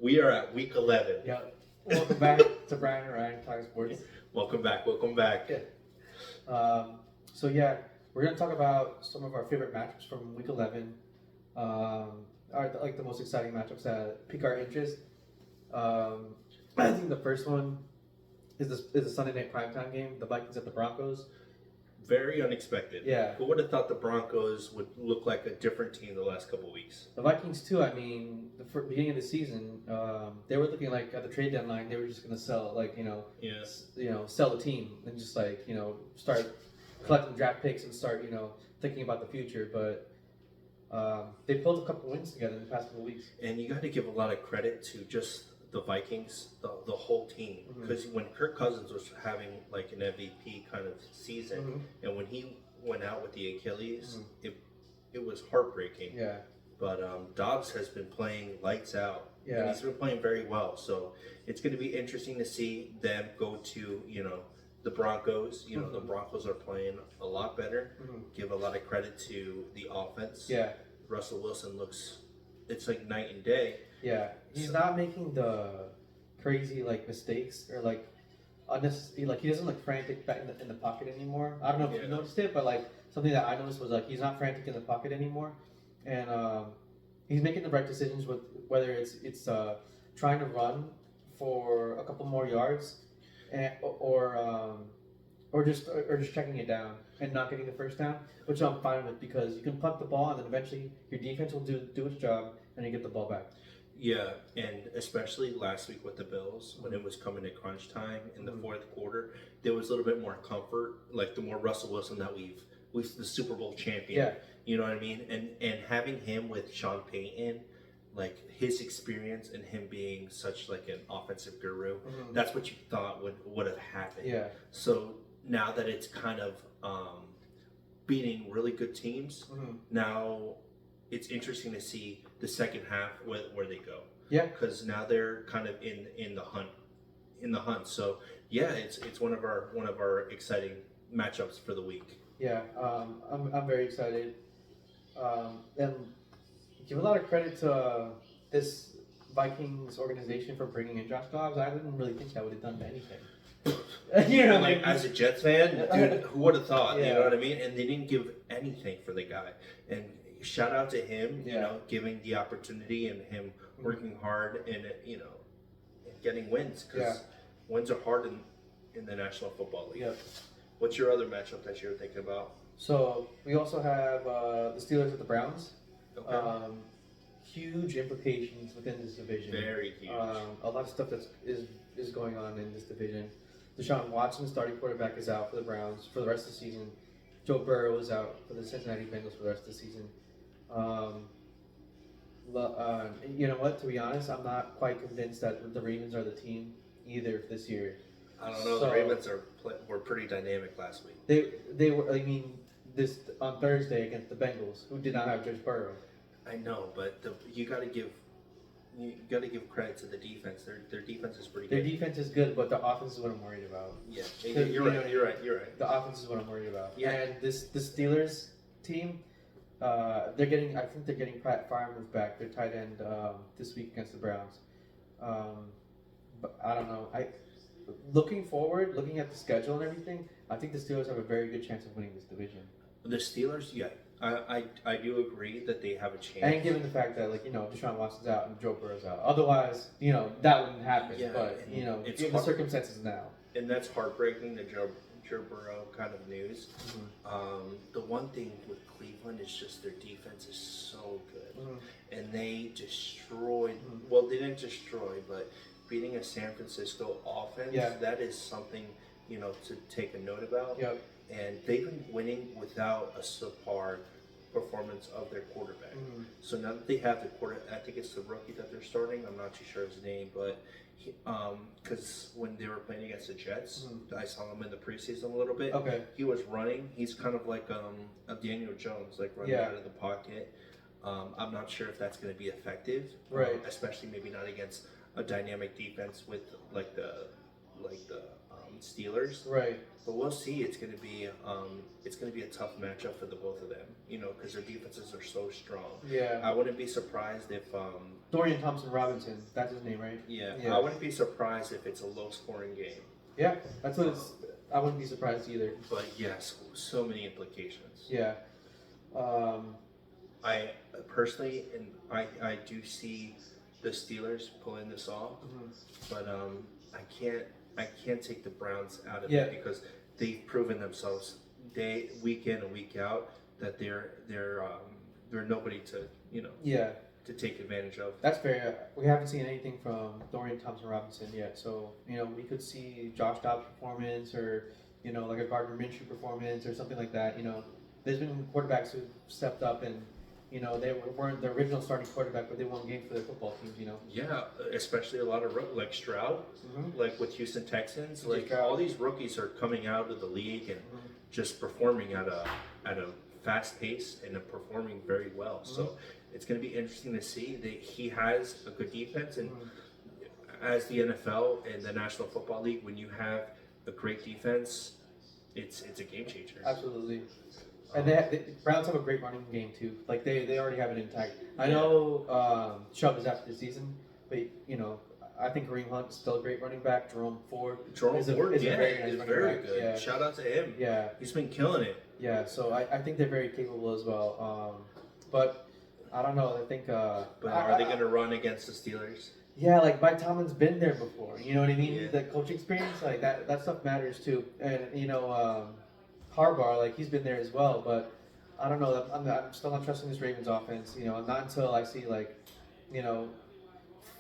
We are at week 11. Yeah. Welcome back to Brian and Ryan Talking Sports. Welcome back. Welcome back. Yeah. So yeah, we're gonna talk about some of our favorite matchups from Week 11. Are like the most exciting matchups that pique our interest. I think the first one is a Sunday night primetime game. The Vikings at the Broncos. Very unexpected. Yeah. Who would have thought the Broncos would look like a different team the last couple of weeks? The Vikings too. I mean, beginning of the season, they were looking like at the trade deadline they were just gonna sell, like Yes. sell the team and just like start collecting draft picks and start thinking about the future. But they pulled a couple wins together in the past couple weeks. And you got to give a lot of credit to just the Vikings, the whole team, because when Kirk Cousins was having like an MVP kind of season, and when he went out with the Achilles, it was heartbreaking. Yeah. But Dobbs has been playing lights out. Yeah. And he's been playing very well. So it's going to be interesting to see them go to, the Broncos. The Broncos are playing a lot better. Give a lot of credit to the offense. Yeah. Russell Wilson it's like night and day. Yeah. He's not making the crazy like mistakes or like unnecessary, like he doesn't look frantic back in the pocket anymore. I don't know if you noticed it, but like something that I noticed was like he's not frantic in the pocket anymore, and he's making the right decisions with whether it's trying to run for a couple more yards, or just checking it down and not getting the first down, which I'm fine with because you can punt the ball and then eventually your defense will do its job and you get the ball back. Yeah, and especially last week with the Bills, when it was coming to crunch time in the fourth quarter, there was a little bit more comfort, like the more Russell Wilson that we've the Super Bowl champion. Yeah. You know what I mean? And having him with Sean Payton, like his experience and him being such like an offensive guru, that's what you thought would have happened. Yeah. So now that it's kind of beating really good teams, now it's interesting to see the second half where they go. Yeah. Because now they're kind of in the hunt. So yeah, it's one of our exciting matchups for the week. Yeah. I'm very excited. And give a lot of credit to this Vikings organization for bringing in Josh Dobbs. I didn't really think that would have done anything. Like as a Jets fan, dude, who would have thought? Yeah. You know what I mean? And they didn't give anything for the guy. And shout out to him, giving the opportunity and him working hard and getting wins, because wins are hard in the National Football League. Yep. What's your other matchup that you're thinking about? So we also have the Steelers at the Browns. Okay. Huge implications within this division. Very huge. A lot of stuff is going on in this division. Deshaun Watson, starting quarterback, is out for the Browns for the rest of the season. Joe Burrow is out for the Cincinnati Bengals for the rest of the season. You know what? To be honest, I'm not quite convinced that the Ravens are the team either this year. I don't know. The Ravens were pretty dynamic last week. They were. I mean, this on Thursday against the Bengals, who did not have Joe Burrow. I know, but you got to give credit to the defense. Their defense is pretty good. Their defense is good, but the offense is what I'm worried about. Yeah, you're right. The offense is what I'm worried about. Yeah. And the Steelers team, I think they're getting Pat Freiermuth back, their tight end, this week against the Browns. But I don't know. Looking forward, looking at the schedule and everything, I think the Steelers have a very good chance of winning this division. The Steelers, yeah, I do agree that they have a chance. And given the fact that Deshaun Watson's out and Joe Burrow's out, otherwise that wouldn't happen. Yeah, but it's given the circumstances now, and that's heartbreaking. The Joe Burrow kind of news. The one thing with Cleveland is just their defense is so good, and they destroyed. Well, they didn't destroy, but beating a San Francisco offense, that is something to take a note about. Yep. And they've been winning without a subpar performance of their quarterback. So now that they have the I think it's the rookie that they're starting. I'm not too sure his name, but because when they were playing against the Jets, I saw him in the preseason a little bit. Okay. He was running. He's kind of like a Daniel Jones, like running out of the pocket. I'm not sure if that's going to be effective, right? Especially maybe not against a dynamic defense with like the Steelers. Right. But we'll see. It's gonna be a tough matchup for the both of them. You know, because their defenses are so strong. Yeah. I wouldn't be surprised if Dorian Thompson-Robinson. That's his name, right? yeah. Yeah. I wouldn't be surprised if it's a low-scoring game. Yeah. That's what it's. I wouldn't be surprised either. But yes, so many implications. Yeah. I personally, and I do see the Steelers pulling this off, but I can't take the Browns out of Yeah. it because they've proven themselves week in and week out that they're nobody to Yeah. to take advantage of. That's fair. We haven't seen anything from Dorian Thompson-Robinson yet, so we could see Josh Dobbs' performance, or like a Gardner Minshew performance, or something like that. There's been quarterbacks who stepped up and they weren't the original starting quarterback, but they won games for their football teams. Yeah, especially a lot of like Stroud, like with Houston Texans. Like Stroud. all these rookies are coming out of the league and just performing at a fast pace and performing very well. So it's going to be interesting to see. He has a good defense, and as the NFL and the National Football League, when you have a great defense, it's a game changer. Absolutely. And the Browns have a great running game too. Like they already have it intact. I know Chubb is after the season, but I think Kareem Hunt is still a great running back. Jerome Ford is a very nice running very back. good. Yeah. Shout out to him. Yeah. He's been killing it. Yeah. So I think they're very capable as well. But I don't know. I think. But are they going to run against the Steelers? Yeah, like Mike Tomlin's been there before. You know what I mean? Yeah. The coaching experience, like that stuff matters too. And Harbaugh, like he's been there as well, but I don't know. I'm still not trusting this Ravens offense. Not until I see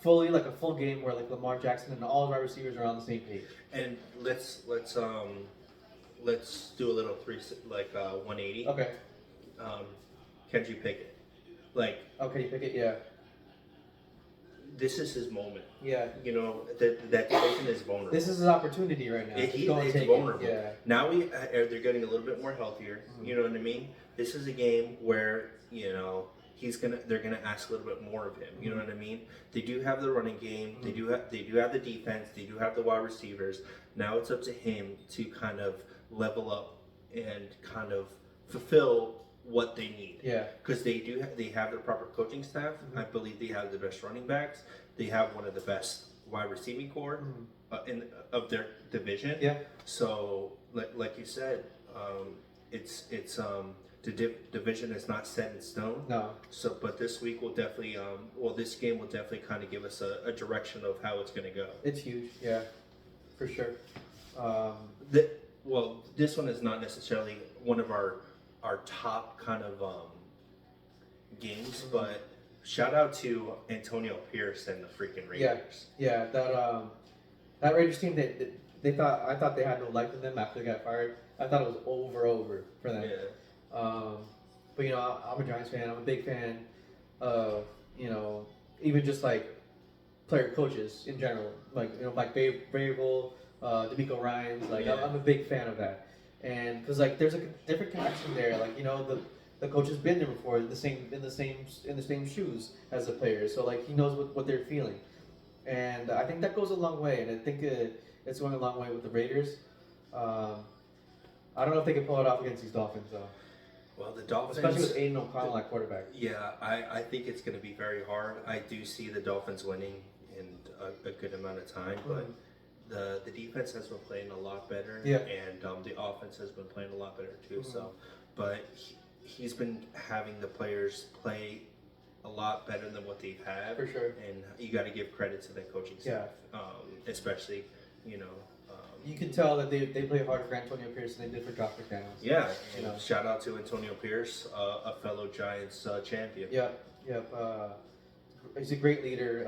fully like a full game where like Lamar Jackson and all his wide receivers are on the same page. And let's do a little 180. Okay. Kenji Pickett, like Okay, you pick it. Yeah. this is his moment. Yeah. That division is vulnerable. This is his opportunity right now. He's Go and take it. vulnerable. Yeah. Now they're getting a little bit more healthier. You know what I mean? This is a game where they're gonna ask a little bit more of him. You know what I mean? They do have the running game. They do have the defense. They do have the wide receivers. Now it's up to him to kind of level up and kind of fulfill what they need. Yeah. Because they have the proper coaching staff. I believe they have the best running backs. They have one of the best wide receiving core of their division. Yeah. So like you said, the division is not set in stone. No. So, but this week will definitely, this game will definitely kind of give us a direction of how it's going to go. It's huge. Yeah. For sure. This one is not necessarily one of our top kind of games, but shout out to Antonio Pierce and the freaking Raiders. Yeah. That Raiders team, I thought they had no life in them after they got fired. I thought it was over for them. Yeah. But I'm a Giants fan. I'm a big fan of even just like player coaches in general, like like Vrabel, D'Amico Ryans. Like I'm a big fan of that, and because like there's a different connection there. Like the coach has been there before, in the same shoes as the players, so like he knows what they're feeling, and I think that goes a long way. And I think it's going a long way with the Raiders. I don't know if they can pull it off against these Dolphins though. Well, the Dolphins, especially with Aiden O'Connell at quarterback. Yeah, I think it's going to be very hard. I do see the Dolphins winning in a good amount of time, but the defense has been playing a lot better, and the offense has been playing a lot better too. So, but he's been having the players play a lot better than what they've had, for sure. And you got to give credit to that coaching staff, especially you can tell that they play harder for Antonio Pierce than they did for Josh McDaniels. Yeah, shout out to Antonio Pierce, a fellow Giants champion. Yep. He's a great leader.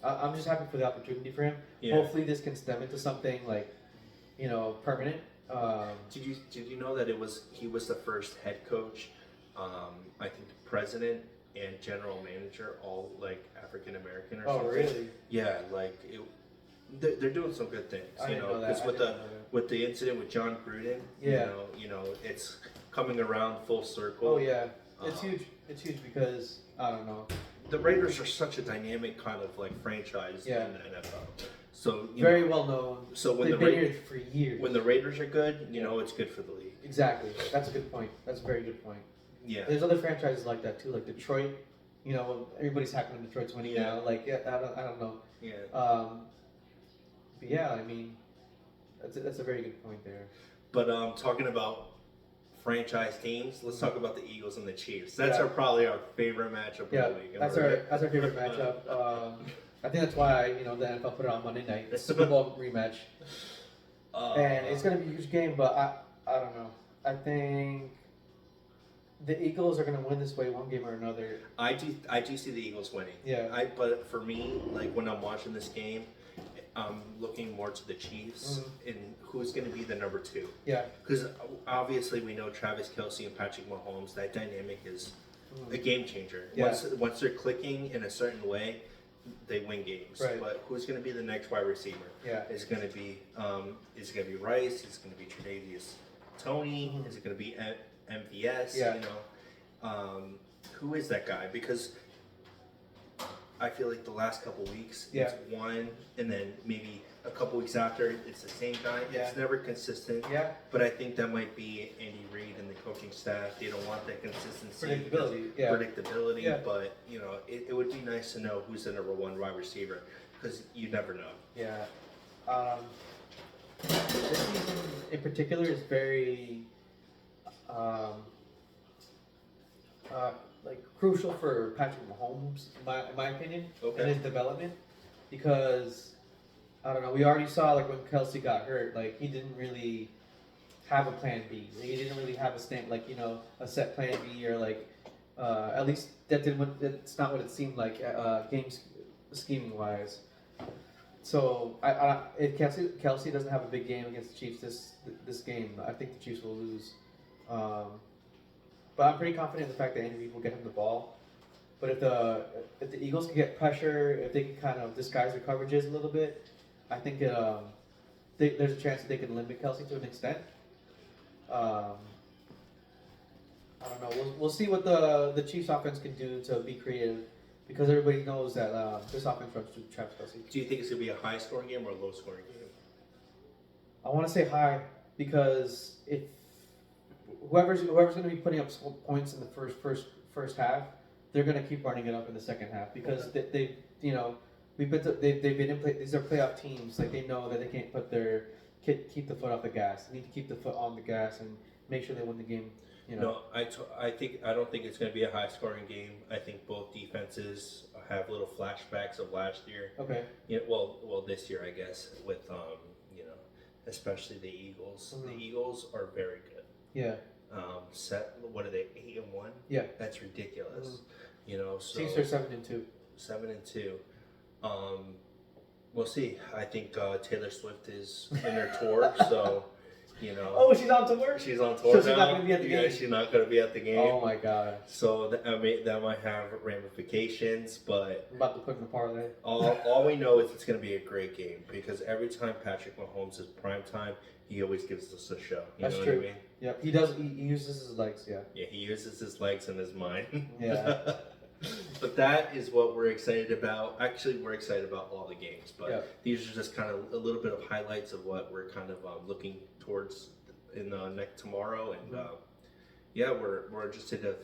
I'm just happy for the opportunity for him. Yeah. Hopefully, this can stem into something like, permanent. Did you know that he was the first head coach, I think the president and general manager, all like African American or something? Oh, really? Yeah, like they're doing some good things, because with the incident with John Gruden, it's coming around full circle. Oh yeah, it's huge. It's huge because I don't know. The Raiders are such a dynamic kind of like franchise in the NFL. So very well known. So when they've been here for years. when the Raiders are good, it's good for the league. Exactly. That's a good point. That's a very good point. Yeah. There's other franchises like that too, like Detroit. Everybody's happy when Detroit's winning now. Like, I don't know. Yeah. But yeah, I mean, that's a very good point there. But talking about franchise teams, let's talk about the Eagles and the Chiefs. That's probably our favorite matchup of the week. That's our favorite matchup. I think that's why the NFL put it on Monday night, the Super Bowl rematch, and it's gonna be a huge game. But I don't know. I think the Eagles are gonna win this way, one game or another. I do see the Eagles winning. Yeah. But for me, like when I'm watching this game, I'm looking more to the Chiefs and who's going to be the number 2. Yeah. Because obviously we know Travis Kelce and Patrick Mahomes. That dynamic is a game changer. Yeah. Once they're clicking in a certain way, they win games. Right. But who's going to be the next wide receiver? Yeah. Is it going to be Rice? Is it going to be Tre'Davious Tony? Is it going to be MVS? Yeah. Who is that guy? Because I feel like the last couple weeks it's one, and then maybe a couple weeks after it's the same guy. Yeah. It's never consistent. Yeah. But I think that might be Andy Reid and the coaching staff. They don't want that consistency. Predictability. Yeah. Predictability. Yeah. But it would be nice to know who's the number 1 wide receiver because you never know. Yeah. This season in particular is very crucial for Patrick Mahomes, in my opinion, and his development, because I don't know. We already saw when Kelsey got hurt, he didn't really have a plan B. He didn't really have a set plan B or at least that's not what it seemed like games scheming wise. So if Kelsey doesn't have a big game against the Chiefs this game, I think the Chiefs will lose. But I'm pretty confident in the fact that Andy Reid will get him the ball. But if the Eagles can get pressure, if they can kind of disguise their coverages a little bit, I think there's a chance that they can limit Kelsey to an extent. I don't know. We'll see what the Chiefs offense can do to be creative, because everybody knows that this offense runs through Travis Kelce. Do you think it's going to be a high-scoring game or a low-scoring game? I want to say high, because if whoever's going to be putting up points in the first half, they're going to keep running it up in the second half, because they've been in play. These are playoff teams. They know that they can't keep the foot off the gas. They need to keep the foot on the gas and make sure they win the game. No, I don't think it's going to be a high-scoring game. I think both defenses have little flashbacks of last year. Okay. Yeah. Well, this year I guess with especially the Eagles. Mm-hmm. The Eagles are very good. Yeah. What are they? 8-1. Yeah. That's ridiculous. Mm-hmm. So Chiefs are 7-2. 7-2. We'll see. I think Taylor Swift is in her tour, so Oh, she's on tour. She's on tour. So she's not going to be at the game. She's not going to be at the game. Oh my god. So that might have ramifications, but I'm about to put in the parlay. all we know is it's going to be a great game, because every time Patrick Mahomes is prime time, he always gives us a show. That's know true. What I mean? Yep, he does. He uses his legs. Yeah. Yeah, he uses his legs and his mind. Yeah. But that is what we're excited about. Actually, we're excited about all the games, but these are just kind of a little bit of highlights of what we're kind of looking towards in next tomorrow. And we're interested in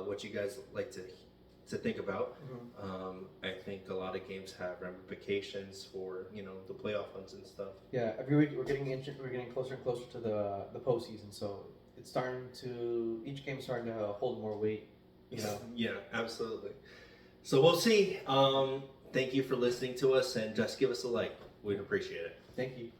what you guys like to think about. Mm-hmm. I think a lot of games have ramifications for the playoff runs and stuff. Yeah, every week we're getting closer and closer to the postseason, so it's each game's starting to hold more weight. Yeah, absolutely. So we'll see. Thank you for listening to us, and just give us a like. We'd appreciate it. Thank you.